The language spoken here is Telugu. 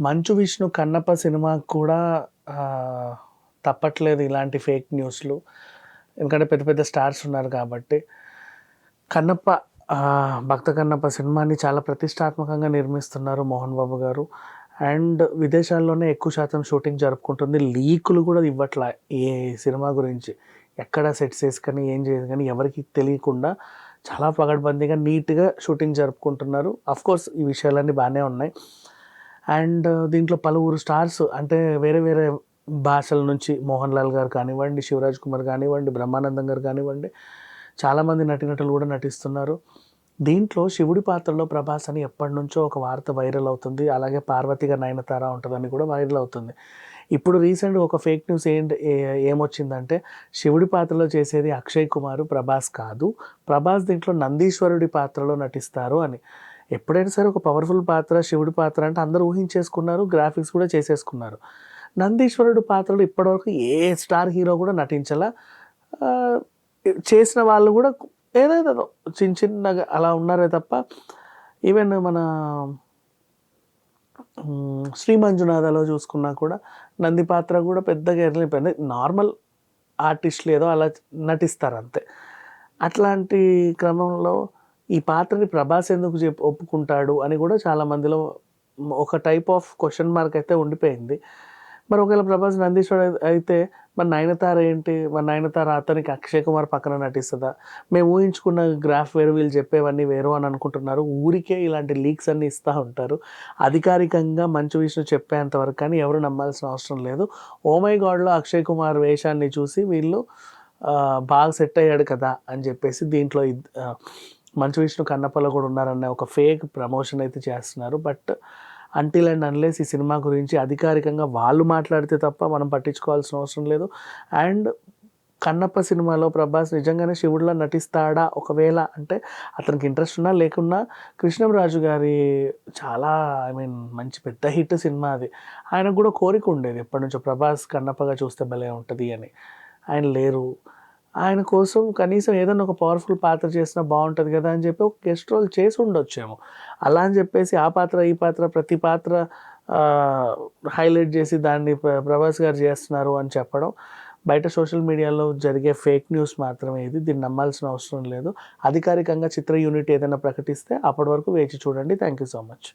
'మంచు విష్ణు' 'కన్నప్ప' సినిమాకి కూడా తప్పట్లేదు ఇలాంటి ఫేక్ న్యూస్‌లు. ఎందుకంటే పెద్ద పెద్ద స్టార్స్ ఉన్నారు కాబట్టి. 'కన్నప్ప' 'భక్త కన్నప్ప' సినిమాని చాలా ప్రతిష్టాత్మకంగా నిర్మిస్తున్నారు మోహన్ బాబు గారు. అండ్ విదేశాల్లోనే ఎక్కువ శాతం షూటింగ్ జరుపుకుంటుంది. లీకులు కూడా ఇవ్వట్ల ఏ సినిమా గురించి. ఎక్కడ సెట్స్ ఏసుకొని ఏం చేయదు కానీ ఎవరికీ తెలియకుండా చాలా పకడ్బందీగా నీట్‌గా షూటింగ్ జరుపుకుంటున్నారు. ఆఫ్‌కోర్స్ ఈ విషయాలన్నీ బానే ఉన్నాయి. అండ్ దీంట్లో పలువురు స్టార్స్ అంటే వేరే వేరే భాషల నుంచి మోహన్ లాల్ గారు కానివ్వండి, శివరాజ్ కుమార్ కానివ్వండి, బ్రహ్మానందం గారు కానివ్వండి, చాలామంది నటీనటులు కూడా నటిస్తున్నారు. దీంట్లో శివుడి పాత్రలో ప్రభాస్ అని ఎప్పటినుంచో ఒక వార్త వైరల్ అవుతుంది. అలాగే పార్వతిగా నయనతార ఉంటదని కూడా వైరల్ అవుతుంది. ఇప్పుడు రీసెంట్‌గా ఒక ఫేక్ న్యూస్ ఏమొచ్చిందంటే శివుడి పాత్రలో చేసేది అక్షయ్ కుమార్, ప్రభాస్ కాదు. ప్రభాస్ దీంట్లో నందీశ్వరుడి పాత్రలో నటిస్తారు అని. ఎప్పుడైనా సరే ఒక పవర్‌ఫుల్ పాత్ర శివుడి పాత్ర అంటే అందరూ ఊహించేసుకున్నారు. గ్రాఫిక్స్ కూడా చేసేసుకున్నారు. నందీశ్వరుడు పాత్రలో ఇప్పటివరకు ఏ స్టార్ హీరో కూడా నటించలా. ఆహ్, చేసిన వాళ్ళు కూడా ఏదేదేదో చిన్నగా అలా ఉన్నారే తప్ప ఈవెన్ మన 'శ్రీ మంజునాథలో' చూసుకున్నా కూడా నంది పాత్ర కూడా పెద్దగా ఎర్లిపోయింది. నార్మల్ ఆర్టిస్టులు ఏదో అలా నటిస్తారంతే. అట్లాంటి క్రమంలో ఈ పాత్రని ప్రభాస్ ఎందుకు ఒప్పుకుంటాడు అని కూడా చాలా మందిలో ఒక టైప్ ఆఫ్ క్వెషన్ మార్క్ అయితే ఉండిపోయింది. మరి ఒకవేళ ప్రభాస్ నందీశ్వరుడు అయితే మరి నయనతార ఏంటి? మరి నయనతార అతనికి అక్షయ్ కుమార్ పక్కన నటిస్తదా? మేము ఊహించుకున్న గ్రాఫ్ వేరు, వీళ్ళు చెప్పేవన్నీ వేరు అని అనుకుంటున్నారు. ఊరికే ఇలాంటి లీక్స్ అన్నీ ఇస్తా ఉంటారు. అధికారికంగా మంచు విష్ణు చెప్పేంత వరకు కానీ ఎవరు నమ్మాల్సిన అవసరం లేదు. 'ఓ మై గాడ్‌లో' అక్షయ్ కుమార్ వేషాన్ని చూసి వీళ్ళు బాగా సెట్ అయ్యాడు కదా అని చెప్పేసి దీంట్లో మంచు విష్ణు 'కన్నప్పలో' కూడా ఉన్నారన్న ఒక ఫేక్ ప్రమోషన్ అయితే చేస్తున్నారు. బట్ అంటిల్ అండ్ అన్లెస్ ఈ సినిమా గురించి అధికారికంగా వాళ్ళు మాట్లాడితే తప్ప మనం పట్టించుకోవాల్సిన అవసరం లేదు. అండ్ 'కన్నప్ప' సినిమాలో ప్రభాస్ నిజంగానే శివుడిలా నటిస్తాడా? ఒకవేళ అంటే అతనికి ఇంట్రెస్ట్ ఉన్నా లేకున్నా కృష్ణంరాజు గారి చాలా మంచి పెద్ద హిట్ సినిమా అది. ఆయనకు కూడా కోరిక ఉండేది ఎప్పటినుంచో ప్రభాస్ కన్నప్పగా చూస్తే భలే ఉంటది అని. ఆయన లేరు. ఆయన కోసం కనీసం ఏదన్నా ఒక పవర్‌ఫుల్ పాత్ర చేసినా బావుంటది గదా! అని చెప్పి ఒక గెస్ట్ రోల్ చేసి ఉండొచ్చేమో. అలా అని చెప్పేసి ఆ పాత్ర, ఈ పాత్ర ప్రతి పాత్ర ఆహ్, హైలైట్ చేసి దాన్ని ప్రభాస్ గారు చేస్తున్నారు అని చెప్పడం బయట సోషల్ మీడియాలో జరిగే ఫేక్ న్యూస్ మాత్రమే ఇది. దీన్ని నమ్మాల్సిన అవసరం లేదు. అధికారికంగా చిత్ర యూనిట్ ఏదైనా ప్రకటిస్తే అప్పటి వరకు వేచి చూడండి. Thank you so much.